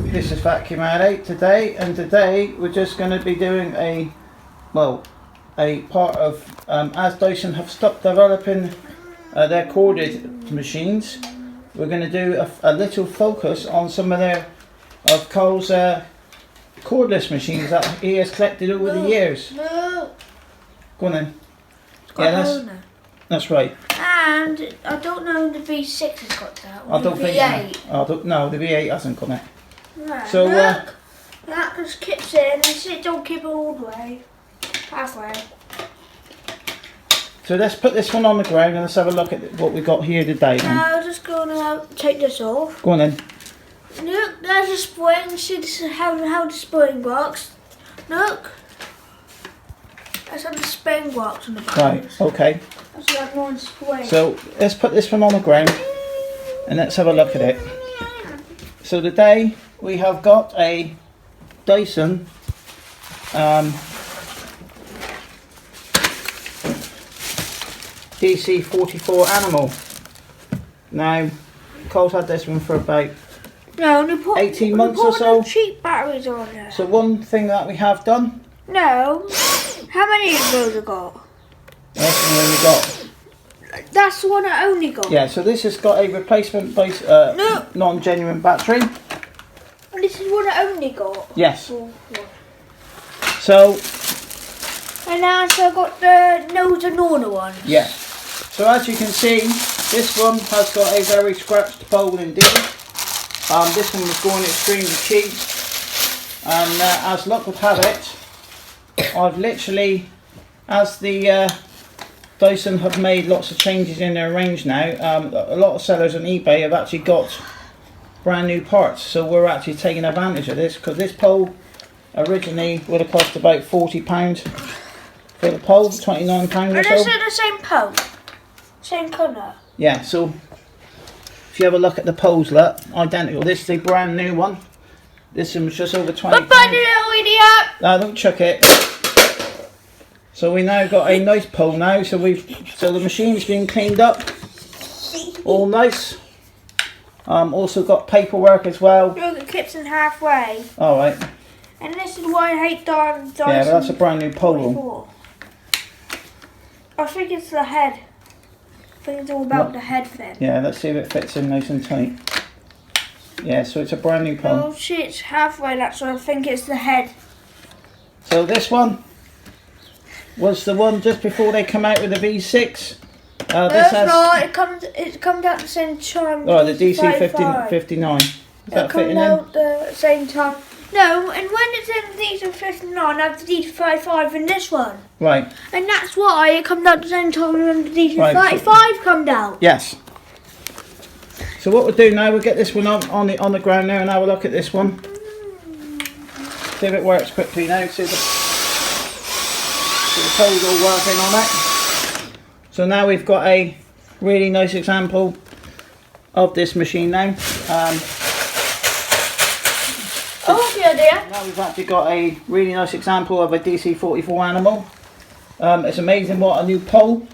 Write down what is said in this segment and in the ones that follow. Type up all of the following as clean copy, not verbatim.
This is Vacuum Alley today, and today we're just going to be doing a part of, as Dyson have stopped developing their corded machines, we're going to do a little focus on some of Cole's cordless machines that he has collected over the years. No. Go on then. Yeah, that's right. And I don't know if the V6 has got that. I don't think. V8. No, the V8 hasn't got it. Right. So look, that just kips in and it don't keep it all the way. Halfway. So let's put this one on the ground and let's have a look at what we've got here today. Now I'm just going to take this off. Go on then. Look, there's a spring. See this is how the spring works. Look. That's how the spring works on the back. Right, okay. That's like one spring. So let's put this one on the ground and let's have a look at it. So today we have got a Dyson DC44 Animal. Now, Cole's had this one for about 18 months or so. Cheap batteries on there. So one thing that we have done. No. How many of those have got? That's the one we got. That's the one I only got. Yeah, so this has got a replacement base, non-genuine battery. And this is what I only got. Yes. Oh. So. And now I've got the nose and order one. Yeah. So as you can see, this one has got a very scratched bowl indeed. This one was going extremely cheap. And as luck would have it, I've literally, as the Dyson have made lots of changes in their range now, a lot of sellers on eBay have actually got brand new parts, so we're actually taking advantage of this, because this pole originally would have cost about £40 for the pole, £29 or so. And is it the same pole? Same colour? Yeah, so if you have a look at the poles, look, identical. This is a brand new one. This one was just over £20. Bye-bye, little idiot! No, don't chuck it. So we now got a nice pole now, so the machine's been cleaned up, all nice. Also got paperwork as well. Look, it clips in halfway. All right. And this is why I hate Dyson. Yeah, but that's a brand new pole. I think it's the head. I think it's all about the head thing. Yeah, let's see if it fits in nice and tight. Yeah, so it's a brand new pole. Oh shit, it's halfway, that's why I think it's the head. So this one was the one just before they come out with the V6. It comes out at the same time. Oh, the DC59. Is that fitting in? Out the same time. No, and when it's in the DC59, I have the DC45 in this one. Right. And that's why it comes out at the same time when the DC35 comes out. Yes. So what we'll do now, we'll get this one on the ground now and have a look at this one. See if it works quickly now. See the pole's all working on it. So now we've got a really nice example of this machine now. Now we've actually got a really nice example of a DC44 Animal. It's amazing what a new pole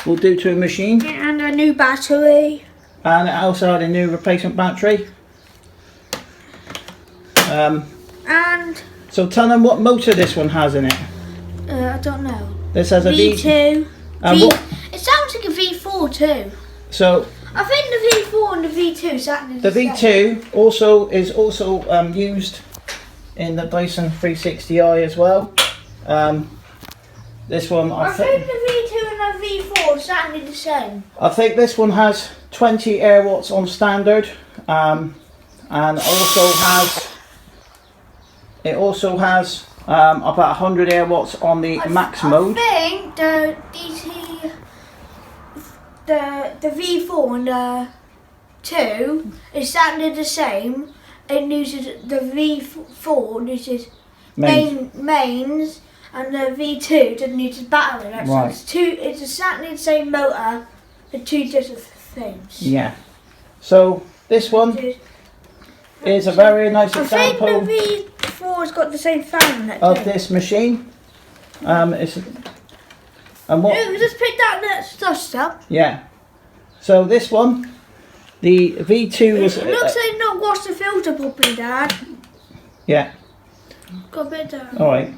will do to a machine. And a new battery. And it also had a new replacement battery. And so tell them what motor this one has in it. I don't know. This has a V2. It sounds like a V4 too. So I think the V4 and the V2 is the V2 is also used in the Dyson 360i as well. This one I think the V2 and the V4 are exactly the same. I think this one has 20 air watts on standard, and it also has about 100 air watts on the max mode. I think the V4 and the 2 is exactly the same. It uses the V4 uses mains, and the V2 doesn't use battery. Right. It's exactly the same motor, the two different things. Yeah. So this one is a very nice I think example the V4's got the same fan on it of too. this machine. And what? Ooh, just pick that dust up. Yeah. So this one, the V2 was. It looks like not washed the filter properly, Dad. Yeah. Got a bit down. All right.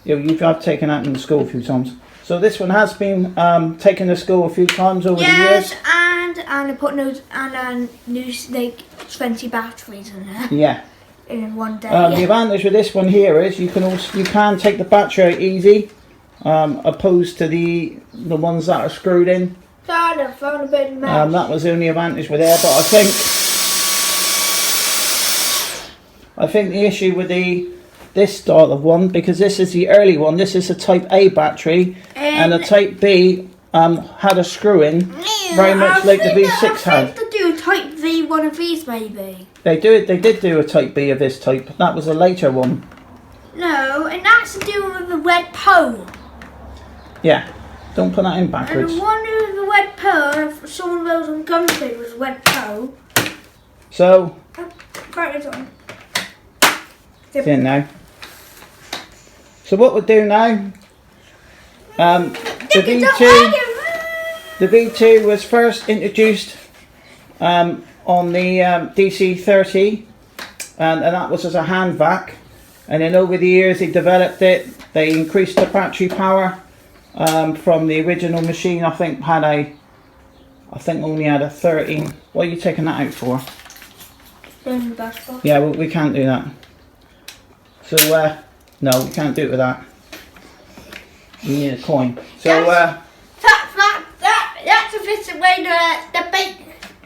You've taken that in school a few times. So this one has been taken to school a few times over the years. Yes, and I put new like 20 batteries in there. Yeah. In one day. The advantage with this one here is you can take the battery out easy, opposed to the ones that are screwed in. Dad, I found a bit of mesh. That was the only advantage with there, but I think the issue with this style of one, because this is the early one, this is a Type A battery, and the Type B had a screw in, very much like the V6 had. I think they do a Type V one of these maybe. They did do a Type B of this type. That was a later one. No, and that's to do with the red pole. Yeah, don't put that in And backwards. the one with the red pole, someone of those on Gumtree was red pole. So, Right, it's on. it's in now. So what we'll do now, the V2 was first introduced on the DC40, and that was as a hand vac, and then over the years they developed it. They increased the battery power from the original machine. I think only had a 13. What are you taking that out for? Yeah, we can't do that. So no, we can't do it with that. We need a coin. So that's a bit of when the big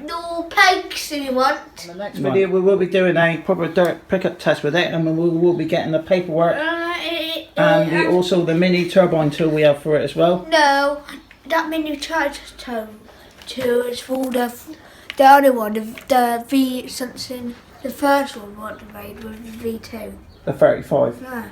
no pegs you want. in the next video we will be doing a proper dirt pickup test with it, and we will be getting the paperwork and also the mini turbine tool we have for it as well. No, that mini charge tool is for the other one, the V something, the first one what they made with the V2. The 35. Yeah.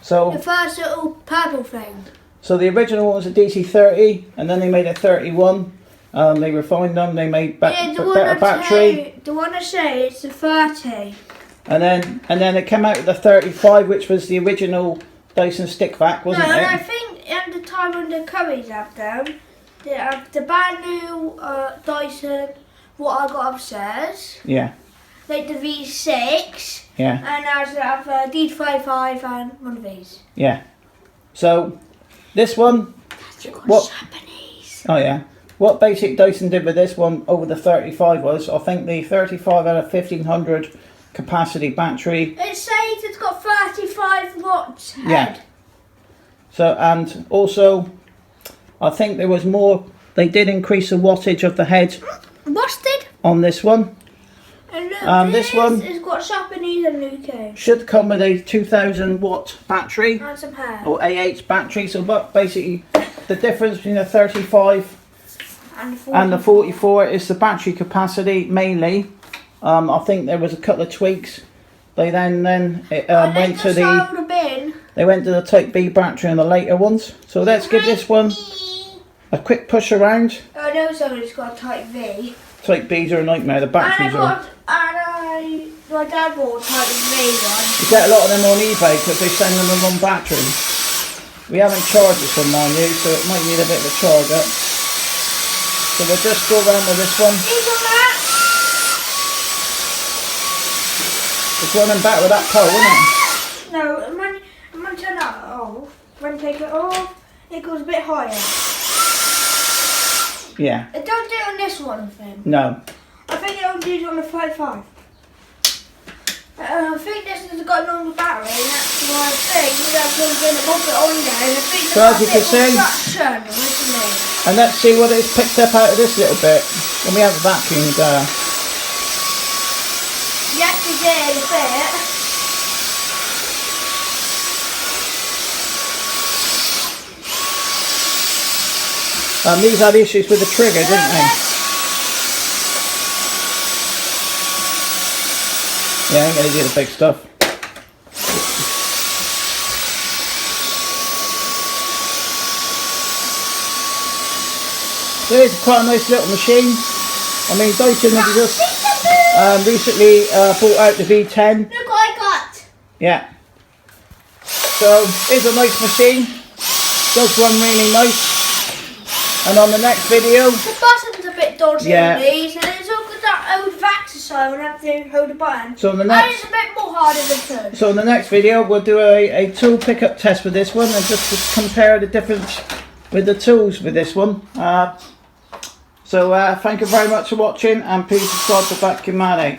So The first little purple thing. So the original one was a DC30, and then they made a 31. They refined them. They made better battery. The one I say it's the 30. And then it came out with the 35, which was the original Dyson stick vac, wasn't No, it? and I think at the time when the Currys have them, they have the brand new Dyson, what I got upstairs, Yeah, like the V6, yeah, and I have a DC44 and one of these. yeah. So this one, what? Japanese. Oh yeah. What basic Dyson did with this one over the 35 was, I think the 35 had a 1500 capacity battery. It says it's got 35 watts head. Yeah. So, and also, I think there was more, they did increase the wattage of the head Busted. on this one. And look, This one has got Japanese and UK. should come with a 2000 watt battery, And some hair. or AH battery. So what basically the difference between the 35 and the 44 is the battery capacity mainly. I think there was a couple of tweaks. They then went to the Type B battery in the later ones. So let's give this one a quick push around. I know somebody's got a Type V. Type B's are a nightmare. The batteries are. My dad bought a Type V one. You get a lot of them on eBay because they send them the wrong battery. We haven't charged this one, mind you, so it might need a bit of a charge up. So we'll just go around with this one. He's on that. It's running back with that pole, isn't it? No, I'm going to turn that off. When I take it off, it goes a bit higher. Yeah. It don't do it on this one, I think. No. I think it'll do it on the 55. I think this has got a longer battery, and that's why I think I'm going to pop it on there. And I think So as you can see, and let's see what it's picked up out of this little bit. When we have a vacuumed. Yes, we did a bit. These had issues with the trigger, didn't they? Yeah, I'm going to do the big stuff. So it's quite a nice little machine. I mean, Dyson have just Recently bought out the V10. Look what I got. Yeah. So it's a nice machine. Does run really nice. And on the next video, the button's a bit dodgy Yeah. on these, and it's all got that old vaxxer side when I have to hold the button. So the And next, it's a bit more harder than two. so in the next video, we'll do a tool pickup test with this one and just to compare the difference with the tools with this one. So thank you very much for watching, and please subscribe to Vacuum Man 8.